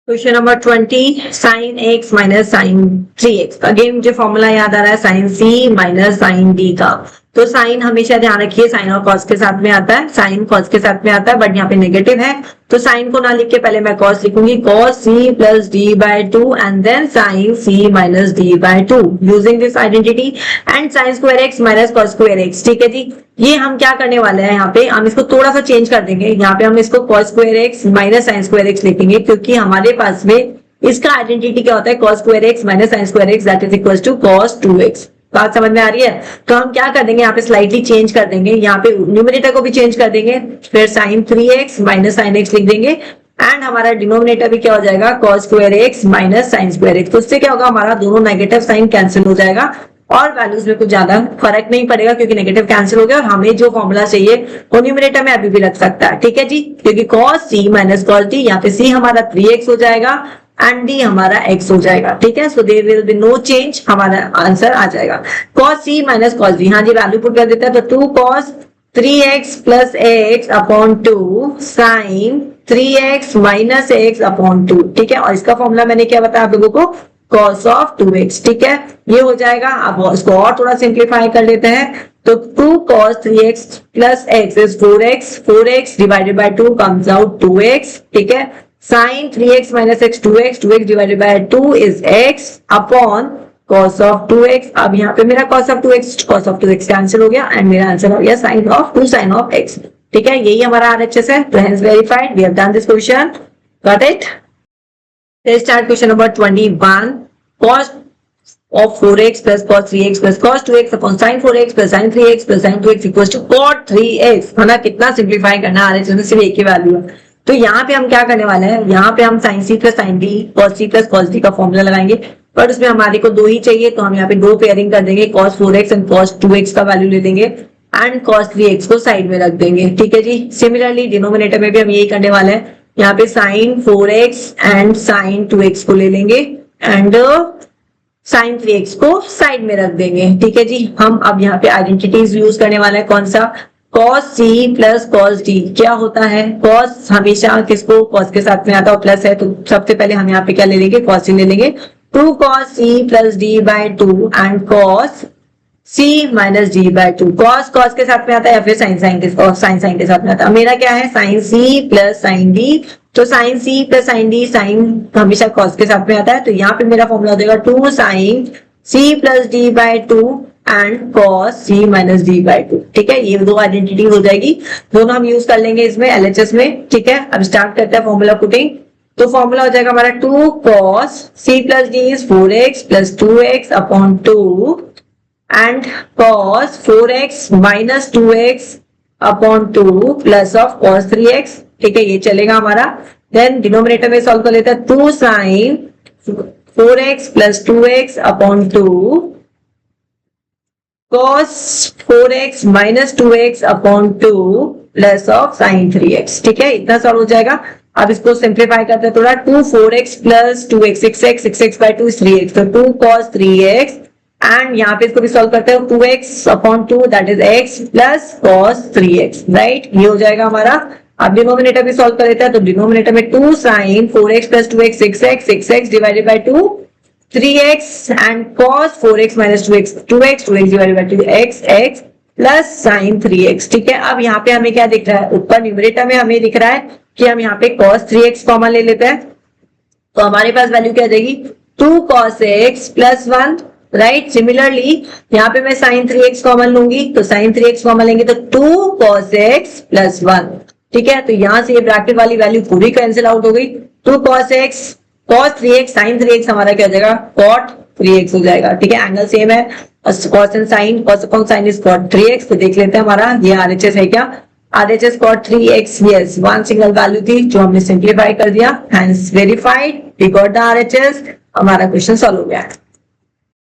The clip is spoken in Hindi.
Question number 20 sine x minus sine 3x। Again मुझे फॉर्मूला याद आ रहा है sine C minus sine D का। तो साइन हमेशा ध्यान रखिए साइन और कॉस के साथ में आता है, साइन कॉस के साथ में आता है, बट यहाँ पे नेगेटिव है तो साइन को ना लिख के पहले मैं कॉस लिखूंगी, cos C plus D by 2 and then sine C minus D by 2 using this identity and sine square x minus cos square x. ठीक है जी, ये हम क्या करने वाले हैं, यहाँ पे हम इसको थोड़ा सा चेंज कर देंगे। यहाँ पे हम इसको cos square x minus sine square x लिखेंगे क्योंकि हमारे पास में इसका आइडेंटिटी क्या होता है, cos square x minus sine square x that is equal to cos 2x। बात समझ में आ रही है? तो हम क्या कर देंगे, यहाँ पे स्लाइटली चेंज कर देंगे, यहाँ पे न्यूमरेटर को भी चेंज कर देंगे, फिर sign 3x minus sine x लिख देंगे एंड हमारा डिनोमिनेटर भी क्या हो जाएगा, cos square x minus sine square x. तो उससे क्या होगा, हमारा दोनों नेगेटिव साइन कैंसिल हो जाएगा और वैल्यूज में कुछ ज्यादा फर्क नहीं पड़ेगा क्योंकि नेगेटिव कैंसिल हो गया और हमें जो फॉर्मूला चाहिए वो न्यूमरेटर में अभी भी लग सकता है। ठीक है जी, क्योंकि कॉस सी माइनस कॉस डी, यहाँ पे सी हमारा 3x हो जाएगा एंड डी हमारा x हो जाएगा। ठीक है, so there will be no change, हमारा आंसर आ जाएगा cos c minus cos d। हाँ जी, वैल्यू पुट कर देते हैं तो 2 cos 3x plus x upon 2 sine 3x minus x upon 2। ठीक है, और इसका फॉर्मूला मैंने क्या बताया आप लोगों को, cos ऑफ 2x। ठीक है, ये हो जाएगा। अब इसको और थोड़ा सिंप्लीफाई कर लेते हैं तो 2 cos 3x plus x is 4x, 4x divided by 2 comes out 2x। ठीक है, sine 3x minus x 2x, 2x divided by 2 is x upon cos of 2x। अब यहाँ पे मेरा cos ऑफ 2x कैंसिल हो गया एंड मेरा आंसर हो गया sine of 2 sine of x। ठीक है, यही हमारा RHS है, तो hence verified, we have done this question. Got it? Let's start question number 21। cos of 4x plus cos 3x plus cos 2x upon sin 4x plus sin 3x plus sin 2x equals to cot 3x। है ना, कितना सिंप्लीफाई करना, RHS में सिर्फ एक ही वैल्यू है। तो यहाँ पे हम क्या करने वाले हैं, यहाँ पे हम sin c plus sin d cos c plus cos d का फॉर्मूला लगाएंगे, पर उसमें हमारे को दो ही चाहिए तो हम यहाँ पे दो पेयरिंग कर देंगे, cos 4x and cos 2x का वैल्यू ले लेंगे एंड cos 3x को साइड में रख देंगे। ठीक है जी, सिमिलरली डिनोमिनेटर में भी हम यही करने वाले हैं, यहाँ पे sin 4x and sin 2x को ले लेंगे एंड sin 3x को साइड में रख देंगे। ठीक है जी, हम अब यहाँ पे आइडेंटिटीज यूज करने वाले हैं, कौन सा, cos c plus cos d। क्या होता है, cos हमेशा किसको cos के साथ में आता है, प्लस है, तो सबसे पहले हम यहाँ पे क्या ले लेंगे, cos c ले लेंगे। 2 cos c plus d by 2 and cos c minus d by 2। cos के साथ में आता है या फिर sin के साथ में आता है। मेरा क्या है, sin c plus sin d, तो sin c plus sin d, sin हमेशा cos के साथ में आता है, तो यहाँ पे मेरा फॉर्मूला हो जाएगा 2 sin c plus d by 2 and cos c minus d by 2। ठीक है, ये दो आइडेंटिटी हो जाएगी, दोनों हम यूज कर लेंगे इसमें LHS में। ठीक है, अब स्टार्ट करते हैं फॉर्मूला पुटिंग। तो फॉर्मूला हो जाएगा हमारा 2 cos c plus d is 4x plus 2x upon 2 and cos 4x minus 2x upon 2 plus of cos 3x। ठीक है, ये चलेगा हमारा। देन डिनोमिनेटर में सॉल्व कर लेते हैं, 2 sin 4x plus 2x upon 2 cos 4x minus 2x upon 2 plus of sin 3x। ठीक है, इतना सॉल्व हो जाएगा। अब इसको सिंप्लीफाई करते हैं थोड़ा, 2 4x plus 2x 6x bye 2 is 3x, तो 2 cos 3x एंड यहाँ पे इसको भी सॉल्व करते हैं, 2x upon 2 that is x plus cos 3x। Right, ये हो जाएगा हमारा। अब डिनोमिनेटर भी सॉल्व कर लेते हैं, तो डिनोमिनेटर में 2 sin 4x plus 2x 6x divided by 2 3x and cos 4x minus 2x divided by 2x plus sin 3x। ठीक है, अब यहाँ पे हमें क्या दिख रहा है, ऊपर न्यूमरेटर में हमें दिख रहा है कि हम यहाँ पे cos 3x कॉमन ले लेते हैं, तो हमारे पास वैल्यू क्या जाएगी, 2 cos x plus 1। Right, similarly यहाँ पे मैं sin 3x कॉमन लूंगी, तो sin 3x कॉमन लेंगे तो 2 cos x प्लस 1। ठीक है, तो यहाँ से ये ब्रैकेट वाली वैल्यू पूरी कैंसिल आउट हो गई। 2 cos x cos 3x sin 3x हमारा क्या हो जाएगा, cot 3x हो जाएगा। ठीक है, एंगल सेम है, cos and sin, cos upon sin is cot 3x। तो देख लेते हैं हमारा ये RHS है क्या, RHS cot 3x, yes, one single value थी जो हमने सिंप्लीफाई कर दिया, hence verified, we got the RHS। हमारा क्वेश्चन सॉल्व हो गया है।